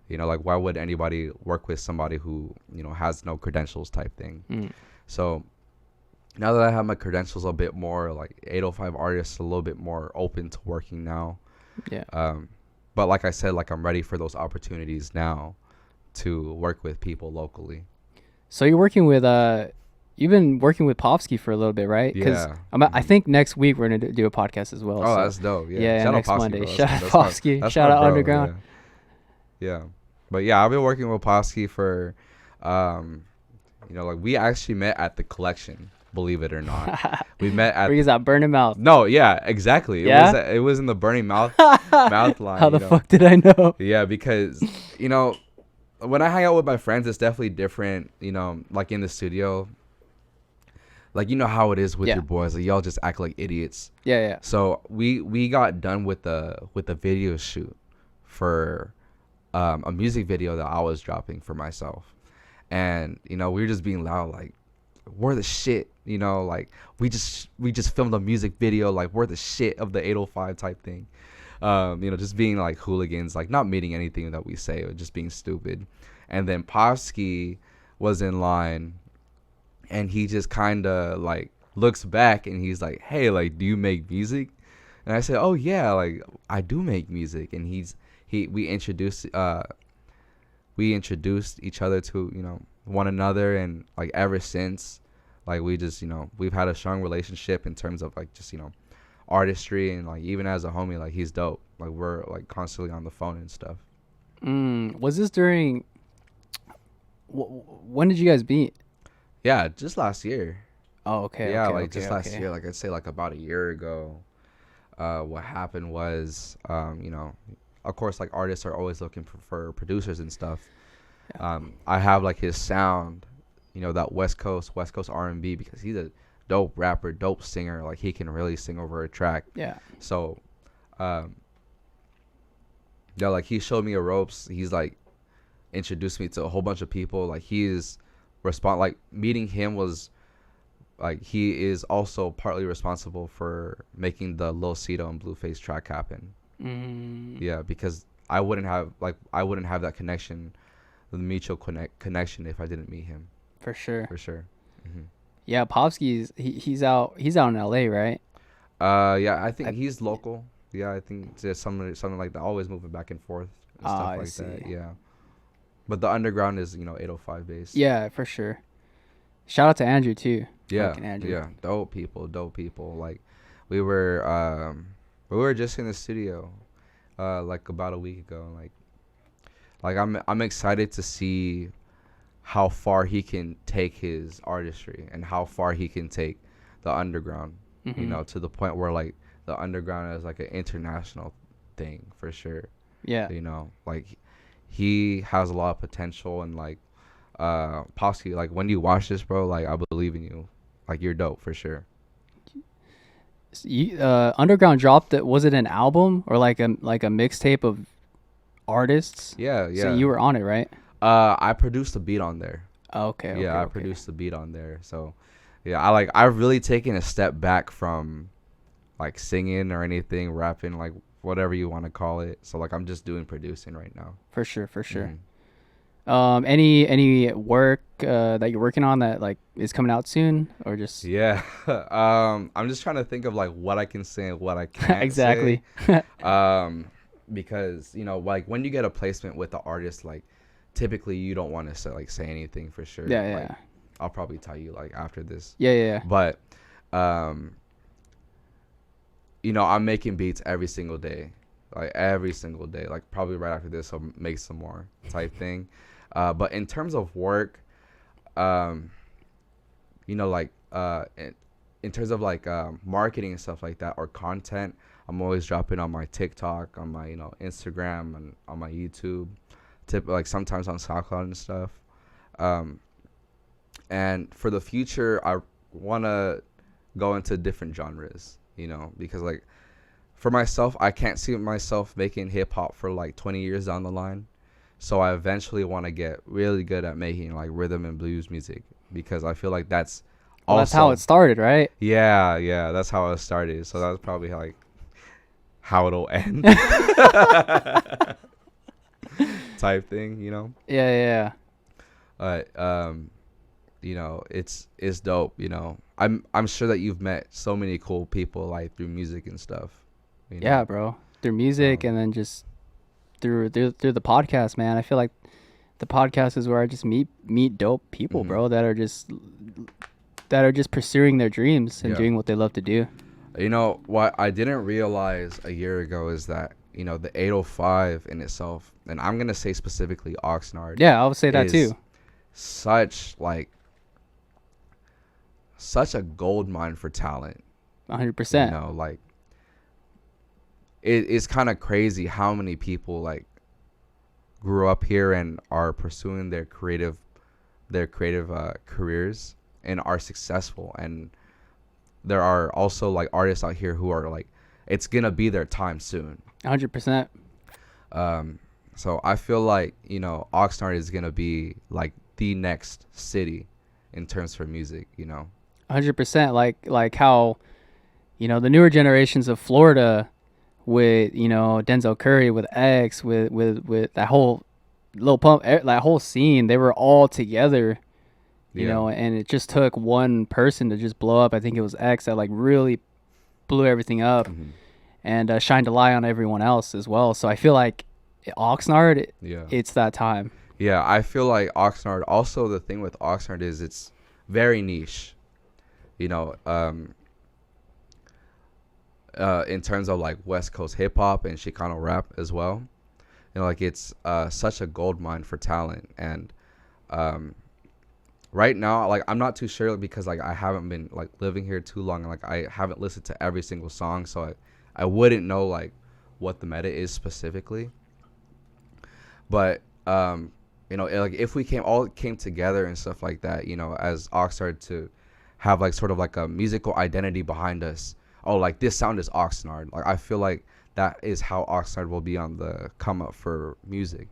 You know, like why would anybody work with somebody who, you know, has no credentials type thing? So now that I have my credentials a bit more, like 805 artists a little bit more open to working now. Yeah. But like I said, like I'm ready for those opportunities now to work with people locally. So you're working with you've been working with Popsky for a little bit, right? Yeah. I think next week we're gonna do a podcast as well. Oh, so that's dope. Yeah. Shout next Monday. Bro. Shout out Popsky. Shout out Underground. Yeah. But yeah, I've been working with Popsky for, you know, like we actually met at the collection. Believe it or not, we met at. Where is that Burning Mouth? No, yeah, exactly. It was in the Burning Mouth mouth line. How the fuck did I know? Yeah, because you know, when I hang out with my friends, it's definitely different. You know, like in the studio. Like you know how it is with your boys, like y'all just act like idiots. Yeah. So we got done with the video shoot for a music video that I was dropping for myself, and you know we were just being loud like, we're the shit, you know, like we just filmed a music video, like we're the shit of the 805 type thing. You know, just being like hooligans, like not meaning anything that we say, or just being stupid. And then Popsky was in line, and he just kind of like looks back and he's like, hey, like, do you make music? And I said, oh yeah, like I do make music. And we introduced each other to, you know, one another, and like ever since, like we just, you know, we've had a strong relationship in terms of like just, you know, artistry, and like even as a homie, like he's dope. Like we're like constantly on the phone and stuff. Was this during when did you guys meet? Yeah, just last year. Oh, okay. Yeah, last year, like I'd say like about a year ago. what happened was, of course, like artists are always looking for producers and stuff. I have like his sound, that West Coast R&B, because he's a dope rapper, dope singer. Like he can really sing over a track. Yeah. So, yeah, like he showed me a ropes. He's like introduced me to a whole bunch of people. Like like meeting him was like, he is also partly responsible for making the Lil Cito and Blueface track happen. Yeah, because I wouldn't have that connection, the mutual connection, if I didn't meet him. For sure. Mm-hmm. Yeah, Popsky's he's out in LA, right? Yeah, I think he's local. Yeah, I think there's something like that, always moving back and forth and stuff like that. Yeah. But the underground is, 805 based. Yeah, for sure. Shout out to Andrew too. Yeah. Andrew. Yeah. Dope people. Like we were just in the studio like about a week ago. Like I'm excited to see how far he can take his artistry and how far he can take the underground, to the point where like the underground is like an international thing for sure. Yeah. Like he has a lot of potential, and like Posky, like when you watch this, bro, like I believe in you. Like you're dope for sure. Underground dropped it. Was it an album or like a mixtape of artists? Yeah. So you were on it, right? I produced the beat on there. Okay. I produced the beat on there. So yeah, I've really taken a step back from like singing or anything, rapping, like whatever you want to call it. So like I'm just doing producing right now. For sure. Mm-hmm. Any work that you're working on that like is coming out soon, or just? Yeah. I'm just trying to think of like what I can say and what I can't exactly. say. Because like when you get a placement with the artist, like typically you don't want to say anything for sure. Yeah. Like, I'll probably tell you like after this. Yeah. But I'm making beats every single day, like probably right after this I'll make some more type thing. But in terms of work, in terms of like marketing and stuff like that, or content, I'm always dropping on my TikTok, on my Instagram, and on my YouTube, like sometimes on SoundCloud and stuff. And for the future, I want to go into different genres, because like for myself, I can't see myself making hip hop for like 20 years down the line. So I eventually want to get really good at making like rhythm and blues music, because I feel like that's that's how it started, right? Yeah, that's how it started. So that's probably like how it'll end. Type thing, Yeah. But it's dope. I'm sure that you've met so many cool people like through music and stuff. Yeah, bro. Through music, and then just through the podcast, man. I feel like the podcast is where I just meet dope people, bro, that are just pursuing their dreams and doing what they love to do. What I didn't realize a year ago is that the 805 in itself, and I'm gonna say specifically Oxnard. Yeah, I would say that too. Such a gold mine for talent. 100%. Like it's kind of crazy how many people like grew up here and are pursuing their creative careers and are successful. And there are also like artists out here who are like, it's gonna be their time soon. 100%. So I feel like Oxnard is gonna be like the next city in terms for music. 100%. Like how the newer generations of Florida, with Denzel Curry, with X, with that whole Lil Pump, that whole scene, they were all together. And it just took one person to just blow up. I think it was X that like really blew everything up, and shined a light on everyone else as well. So I feel like Oxnard, it's that time. Yeah, I feel like Oxnard. Also, the thing with Oxnard is it's very niche. In terms of like West Coast hip hop and Chicano rap as well. Like it's such a gold mine for talent. And right now, like I'm not too sure, because like I haven't been like living here too long, and like I haven't listened to every single song, so I wouldn't know like what the meta is specifically. But like if we came together and stuff like that, as Oxnard, to have like sort of like a musical identity behind us. Oh, like this sound is Oxnard. Like I feel like that is how Oxnard will be on the come up for music,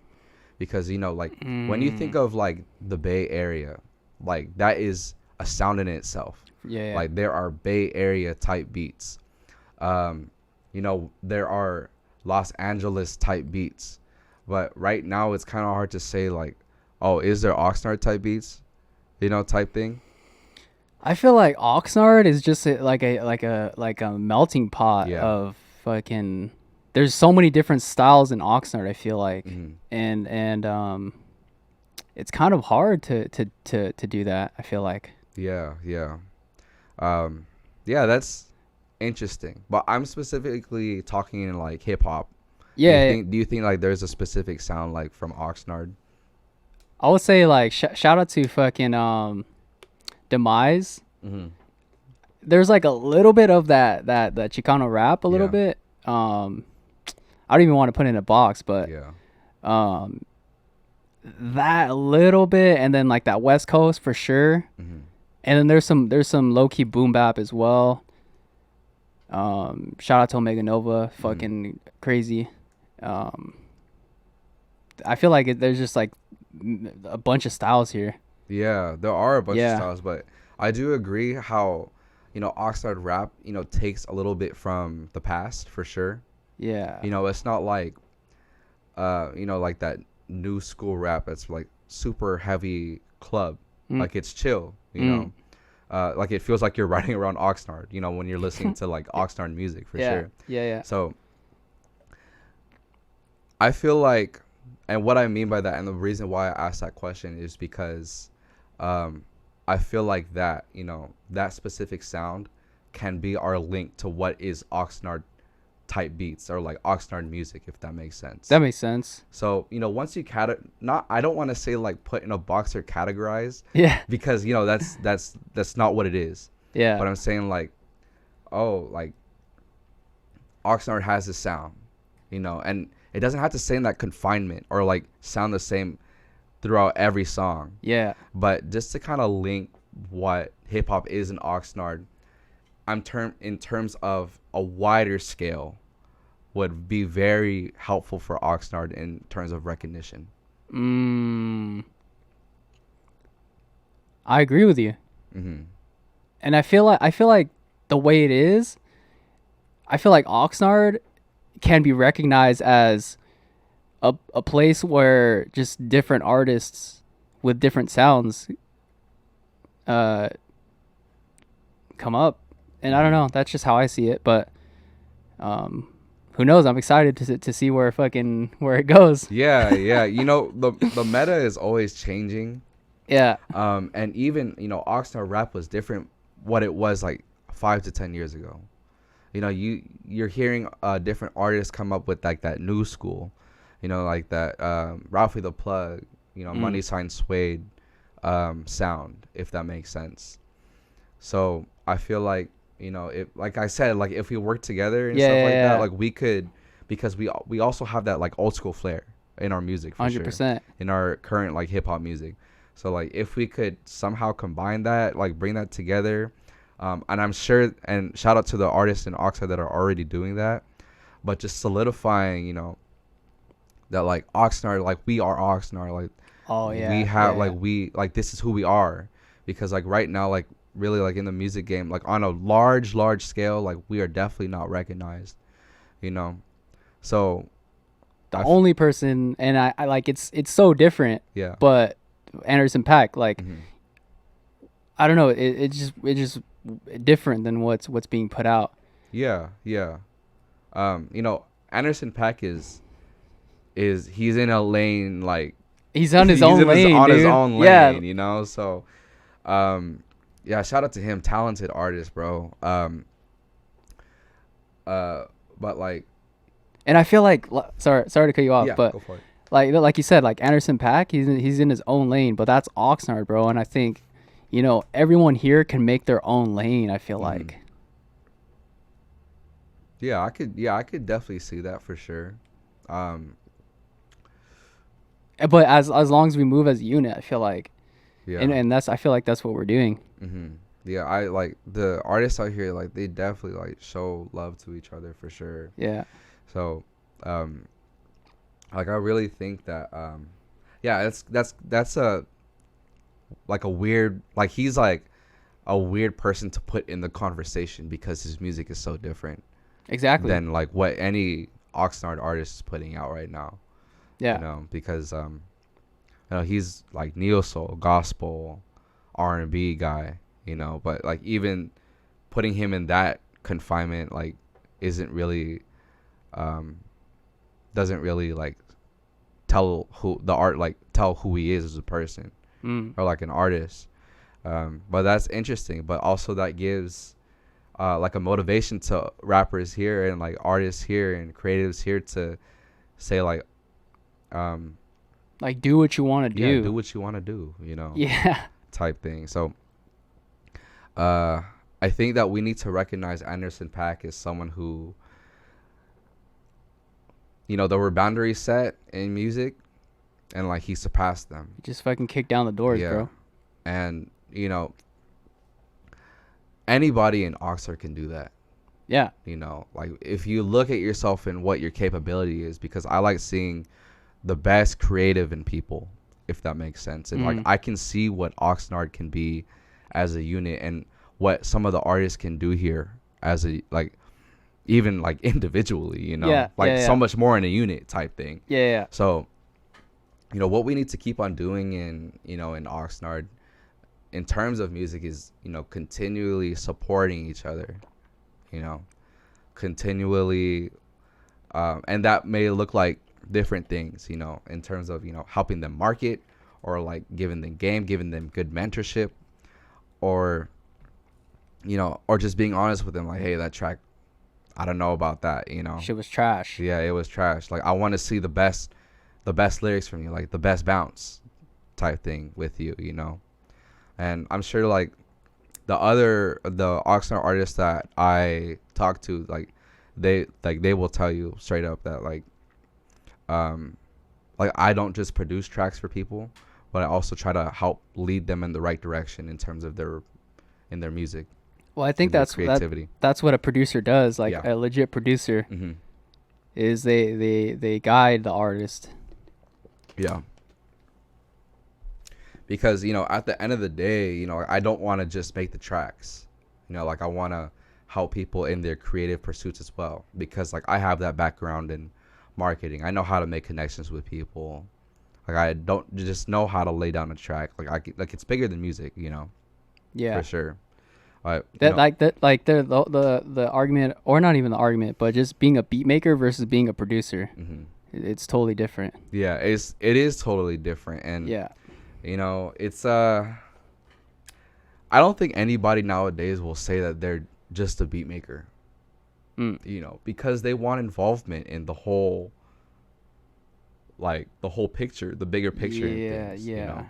because like when you think of like the Bay Area, like that is a sound in itself. Yeah. Like there are Bay Area type beats. There are Los Angeles type beats. But right now it's kind of hard to say like, oh, is there Oxnard type beats, type thing. I feel like Oxnard is just like a melting pot of fucking. There's so many different styles in Oxnard. I feel like, and it's kind of hard to do that. I feel like. Yeah. That's interesting. But I'm specifically talking in like hip hop. Yeah. Do you think like there's a specific sound like from Oxnard? I would say like shout out to fucking Demise. There's like a little bit of that Chicano rap, a little bit. I don't even want to put it in a box, but that little bit, and then like that West Coast for sure. And then there's some low key boom bap as well. Shout out to Omega Nova, fucking crazy. I feel like there's just like a bunch of styles here. Yeah, there are a bunch of styles, but I do agree how, Oxnard rap, takes a little bit from the past for sure. Yeah. It's not like, like that new school rap that's like super heavy club. Like it's chill, like it feels like you're riding around Oxnard, when you're listening to like Oxnard music for sure. Yeah. So I feel like, and what I mean by that, and the reason why I asked that question is because I feel like that, that specific sound can be our link to what is Oxnard type beats, or like Oxnard music, if that makes sense. That makes sense. So, once you I don't want to say like put in a box or categorize. Yeah. Because, that's not what it is. Yeah. But I'm saying like, oh, like Oxnard has this sound, and it doesn't have to stay in that confinement or like sound the same throughout every song. Yeah. But just to kind of link what hip hop is in Oxnard, in terms of a wider scale, would be very helpful for Oxnard in terms of recognition. I agree with you. And I feel like the way it is, I feel like Oxnard can be recognized as a place where just different artists with different sounds come up. And I don't know, that's just how I see it, but who knows? I'm excited to see where it goes. Yeah. The meta is always changing. Yeah. And even, Oxnard rap was different what it was like 5 to 10 years ago. You're hearing different artists come up with like that new school, like that Ralphie the Plug, Money Sign Suede sound, if that makes sense. So I feel like, like I said, like if we work together and stuff like that, like we could, because we also have that like old school flair in our music for 100%. sure, in our current like hip hop music. So like if we could somehow combine that, like bring that together, and I'm sure, and shout out to the artists in Oxnard that are already doing that, but just solidifying, that like Oxnard, like we are Oxnard, like we have we like this is who we are, because like right now, like really like in the music game, like on a large scale, like we are definitely not recognized, so the only person, and I like it's so different, but Anderson .Paak, like I don't know, it's just different than what's being put out. Anderson .Paak is he's in a lane, like he's on his own lane, so shout out to him, talented artist, bro. But like, and I feel like, sorry to cut you off, but go for it. like you said, like Anderson .Paak, he's in his own lane, but that's Oxnard, bro. And I think, everyone here can make their own lane, I feel like. Yeah, I could definitely see that for sure. Um, But as long as we move as a unit, I feel like, yeah. and that's I feel like that's what we're doing. Mhm. Yeah, I like the artists out here. Like they definitely like show love to each other for sure. Yeah. So, um, like I really think that, yeah, that's a like a weird like he's like a weird person to put in the conversation because his music is so different Exactly. than like what any Oxnard artist is putting out right now. Yeah. You know, because you know, he's like neo soul, gospel, R&B guy. You know, but like even putting him in that confinement like isn't really um doesn't really like tell who the art like tell who he is as a person or like an artist. But that's interesting, but also that gives like a motivation to rappers here and like artists here and creatives here to say like Like do what you want to do. yeah, do what you want to do, you know. Yeah. Type thing. So I think that we need to recognize Anderson .Paak as someone who, you know, there were boundaries set in music and like he surpassed them. Just fucking kick down the doors, bro. And you know, anybody in Oxford can do that. Yeah. You know, like if you look at yourself and what your capability is, because I like seeing the best creative in people, if that makes sense. And like I can see what Oxnard can be as a unit and what some of the artists can do here as a like even like individually, you know, so much more in a unit type thing. Yeah. So, you know, what we need to keep on doing in, you know, in Oxnard in terms of music is, you know, continually supporting each other, you know, continually. And that may look like different things, you know, in terms of, you know, helping them market or like giving them game, giving them good mentorship or, you know, or just being honest with them. Like, hey, that track, I don't know about that, you know. Shit was trash. Yeah, it was trash. Like, I want to see the best lyrics from you, like the best bounce type thing with you, you know. And I'm sure like the Oxnard artists that I talk to, like they will tell you straight up that like I don't just produce tracks for people, but I also try to help lead them in the right direction in terms of their music. Well, I think that's creativity. That's what a producer does. Like a legit producer is they guide the artist. Yeah. Because, you know, at the end of the day, you know, I don't want to just make the tracks. You know, like I want to help people in their creative pursuits as well. Because, like, I have that background in marketing. I know how to make connections with people. Like, I don't just know how to lay down a track. Like it's bigger than music, you know. Yeah. For sure. The argument, or not even the argument, but just being a beat maker versus being a producer. It's totally different. Yeah, it is totally different. And yeah. You know, it's I don't think anybody nowadays will say that they're just a beat maker. You know, because they want involvement in the whole picture, the bigger picture. Yeah, things, yeah. You know?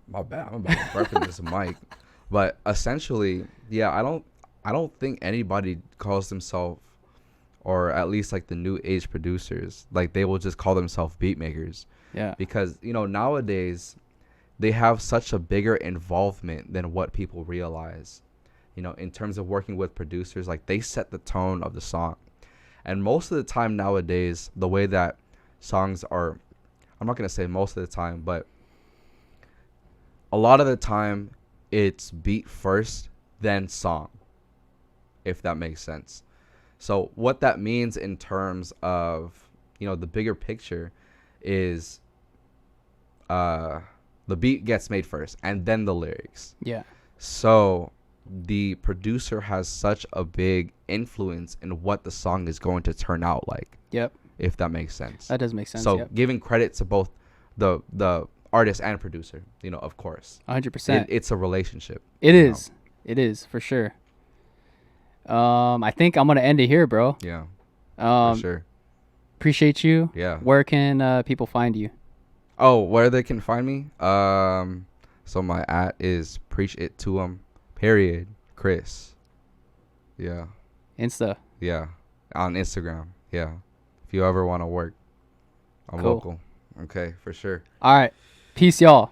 My bad. I'm about to burp in this mic. But essentially, yeah, I don't think anybody calls themselves, or at least like the new age producers, like they will just call themselves beat makers. Yeah. Because, you know, nowadays they have such a bigger involvement than what people realize. You know, in terms of working with producers, like they set the tone of the song. And most of the time nowadays, the way that songs are, I'm not going to say most of the time, but a lot of the time it's beat first, then song, if that makes sense. So what that means in terms of, you know, the bigger picture is the beat gets made first and then the lyrics. Yeah. So the producer has such a big influence in what the song is going to turn out like. Yep. If that makes sense. That does make sense. So giving credit to both the artist and producer, you know, of course. 100%. It's a relationship. It is. It is for sure. I think I'm gonna end it here, bro. Yeah. For sure. Appreciate you. Yeah. Where can people find you? Oh, where they can find me? So my @ is Preachit2emchris. Yeah. Insta. Yeah, on Instagram. Yeah, if you ever want to work, I'm Cool. local. Okay, for sure. All right. Peace, y'all.